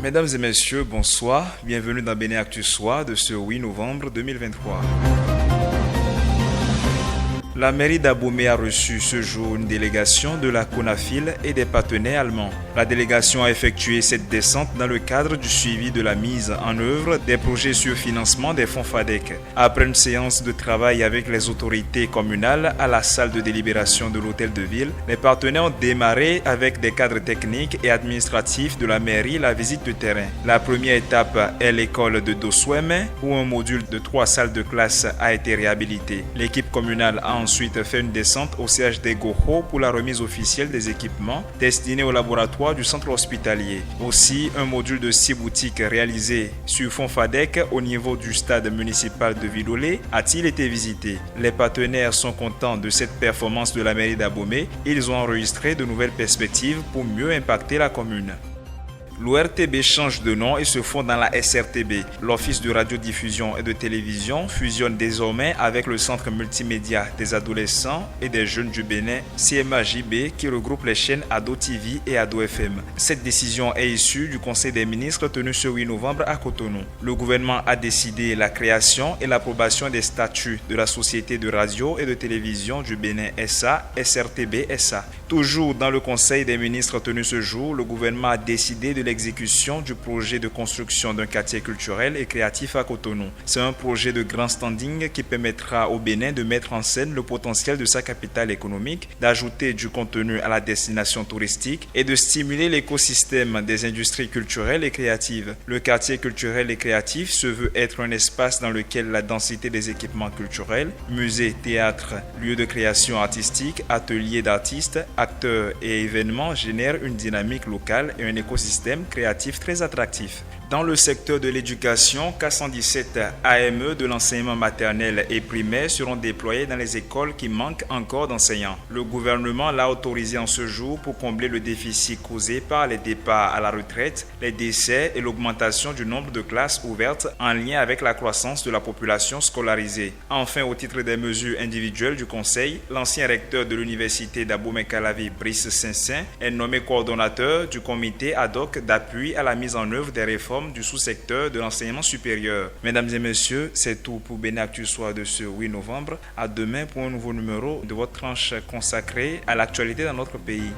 Mesdames et messieurs, bonsoir. Bienvenue dans Bénin Actu Soir de ce 8 novembre 2023. La mairie d'Abomey a reçu ce jour une délégation de la CONAFIL et des partenaires allemands. La délégation a effectué cette descente dans le cadre du suivi de la mise en œuvre des projets sur financement des fonds FADEC. Après une séance de travail avec les autorités communales à la salle de délibération de l'hôtel de ville, les partenaires ont démarré avec des cadres techniques et administratifs de la mairie la visite de terrain. La première étape est l'école de Dosweme où un module de 3 salles de classe a été réhabilité. L'équipe communale a ensuite fait une descente au CHD Goho pour la remise officielle des équipements destinés au laboratoire du centre hospitalier. Aussi, un module de 6 boutiques réalisé sur fonds FADEC au niveau du stade municipal de Vidolé a-t-il été visité. Les partenaires sont contents de cette performance de la mairie d'Abomey. Ils ont enregistré de nouvelles perspectives pour mieux impacter la commune. L'ORTB change de nom et se fond dans la SRTB. L'Office de radiodiffusion et de télévision fusionne désormais avec le Centre multimédia des adolescents et des jeunes du Bénin, CMAJB, qui regroupe les chaînes Ado TV et Ado FM. Cette décision est issue du Conseil des ministres tenu ce 8 novembre à Cotonou. Le gouvernement a décidé la création et l'approbation des statuts de la Société de radio et de télévision du Bénin SA, SRTB SA. Toujours dans le Conseil des ministres tenu ce jour, le gouvernement a décidé de l'exécution du projet de construction d'un quartier culturel et créatif à Cotonou. C'est un projet de grand standing qui permettra au Bénin de mettre en scène le potentiel de sa capitale économique, d'ajouter du contenu à la destination touristique et de stimuler l'écosystème des industries culturelles et créatives. Le quartier culturel et créatif se veut être un espace dans lequel la densité des équipements culturels, musées, théâtres, lieux de création artistique, ateliers d'artistes, acteurs et événements génèrent une dynamique locale et un écosystème créatif très attractif. Dans le secteur de l'éducation, 417 AME de l'enseignement maternel et primaire seront déployés dans les écoles qui manquent encore d'enseignants. Le gouvernement l'a autorisé en ce jour pour combler le déficit causé par les départs à la retraite, les décès et l'augmentation du nombre de classes ouvertes en lien avec la croissance de la population scolarisée. Enfin, au titre des mesures individuelles du Conseil, l'ancien recteur de l'université d'Abomey-Calavi, Brice Saint-Saint, est nommé coordonnateur du comité ad hoc d'appui à la mise en œuvre des réformes du sous-secteur de l'enseignement supérieur. Mesdames et messieurs, c'est tout pour Bénin Actu Soir de ce 8 novembre. À demain pour un nouveau numéro de votre tranche consacrée à l'actualité dans notre pays.